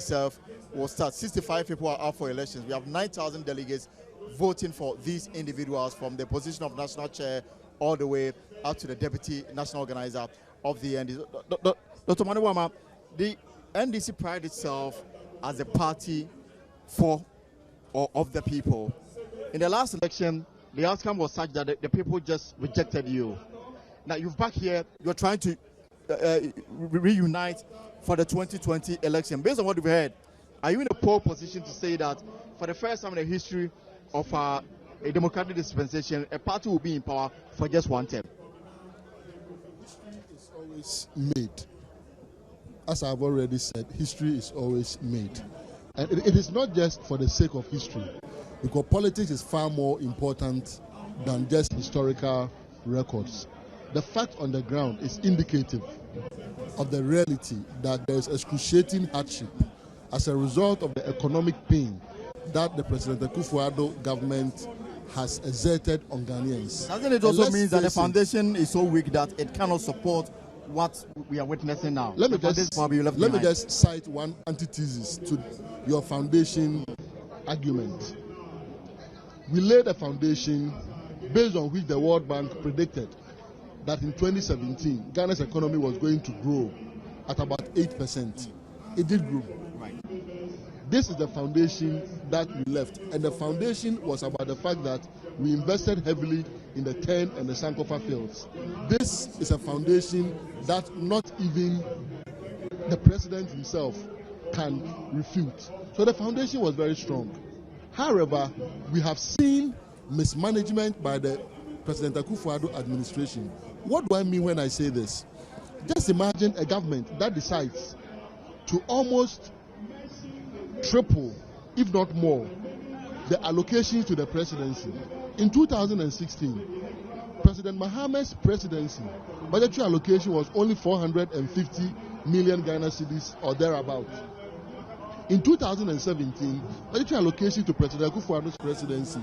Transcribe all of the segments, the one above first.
itself will start. 65 people are up for elections. We have 9,000 delegates voting for these individuals from the position of national chair all the way up to the deputy national organizer of the NDC. Dr. Omane Boamah, the NDC prides itself as a party for or of the people. In the last election, the outcome was such that the people just rejected you. Now you're back here, you're trying to reunite for the 2020 election. Based on what we've heard, are you in a pole position to say that for the first time in the history of a democratic dispensation, a party will be in power for just one term? History is always made. As I've already said, history is always made. And it is not just for the sake of history, because politics is far more important than just historical records. The fact on the ground is indicative of the reality that there is excruciating hardship as a result of the economic pain that the President Akufo-Addo government has exerted on Ghanaians. Doesn't it also mean that the foundation is so weak that it cannot support what we are witnessing now? Let me just cite one antithesis to your foundation argument. We laid a foundation based on which the World Bank predicted that in 2017, Ghana's economy was going to grow at about 8%. It did grow. Right. This is the foundation that we left. And the foundation was about the fact that we invested heavily in the TEN and the Sankofa fields. This is a foundation that not even the president himself can refute. So the foundation was very strong. However, we have seen mismanagement by the President Akufo-Addo administration. What do I mean when I say this? Just imagine a government that decides to almost triple, if not more, the allocations to the presidency. In 2016, President Mahama's presidency budgetary allocation was only 450 million Ghana cedis or thereabout. In 2017, budgetary allocation to President Akufo-Addo's presidency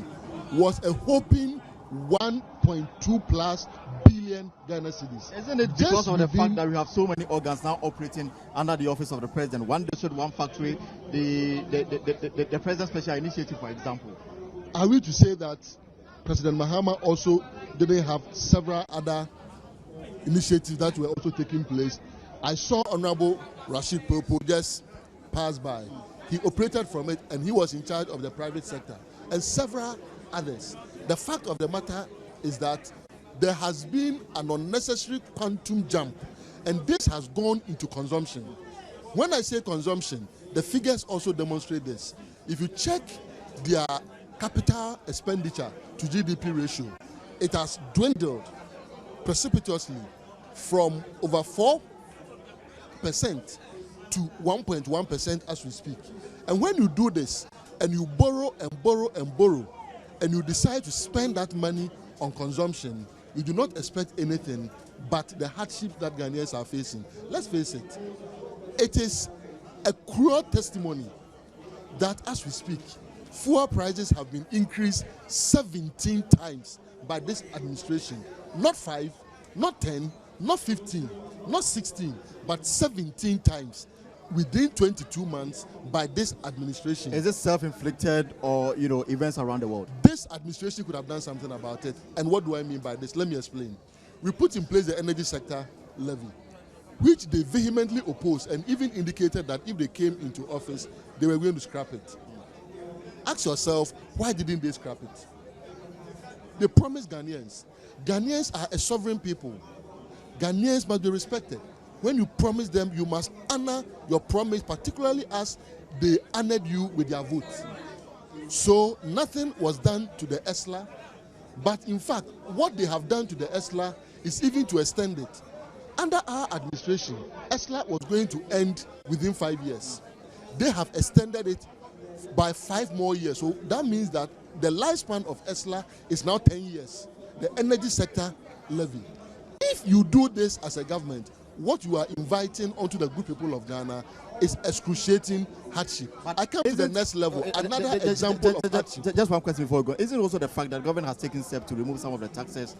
was a whopping 1.2 plus billion Ghana cedis. Isn't it because of the fact that we have so many organs now operating under the office of the president? One district, one factory, the president's special initiative, for example. Are we to say that President Mahama also didn't have several other initiatives that were also taking place? I saw Honorable Rashid Popo just pass by. He operated from it and he was in charge of the private sector and several others. The fact of the matter is that there has been an unnecessary quantum jump, and this has gone into consumption. When I say consumption, the figures also demonstrate this. If you check their capital expenditure to GDP ratio, it has dwindled precipitously from over 4% to 1.1% as we speak. And when you do this, and you borrow and borrow and borrow, and you decide to spend that money on consumption, you do not expect anything but the hardship that Ghanaians are facing. Let's face it, it is a cruel testimony that as we speak, fuel prices have been increased 17 times by this administration. Not 5, not 10, not 15, not 16, but 17 times within 22 months by this administration. Is it self-inflicted or, events around the world? This administration could have done something about it. And what do I mean by this? Let me explain. We put in place the energy sector levy, which they vehemently opposed and even indicated that if they came into office, they were going to scrap it. Ask yourself, why didn't they scrap it? They promised Ghanaians. Ghanaians are a sovereign people. Ghanaians must be respected. When you promise them, you must honor your promise, particularly as they honored you with their votes. So nothing was done to the ESLA, but in fact, what they have done to the ESLA is even to extend it. Under our administration, ESLA was going to end within 5 years. They have extended it by 5 more years. So that means that the lifespan of ESLA is now 10 years. The energy sector levy. If you do this as a government, what you are inviting onto the good people of Ghana is excruciating hardship. But I come to the next level. Another example of hardship. Just one question before we go. Isn't it also the fact that the government has taken steps to remove some of the taxes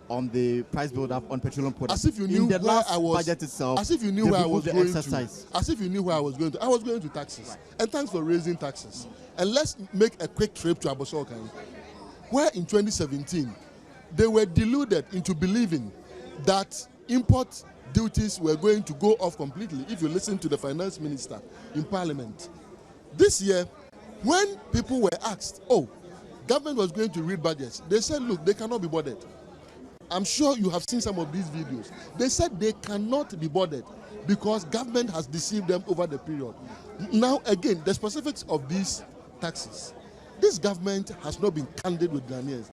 on the price build-up on petroleum products. As if you knew in the where last I was. budget itself. As if you knew where I was the going exercise. to. As if you knew where I was going to. I was going to taxes. Right. And thanks for raising taxes. And let's make a quick trip to Abosokan, where in 2017 they were deluded into believing that import duties were going to go off completely. If you listen to the finance minister in Parliament this year, when people were asked, oh, government was going to read budgets, they said, look, they cannot be bothered. I'm sure you have seen some of these videos. They said they cannot be bothered because government has deceived them over the period. Now, again, the specifics of these taxes. This government has not been candid with Ghanaians.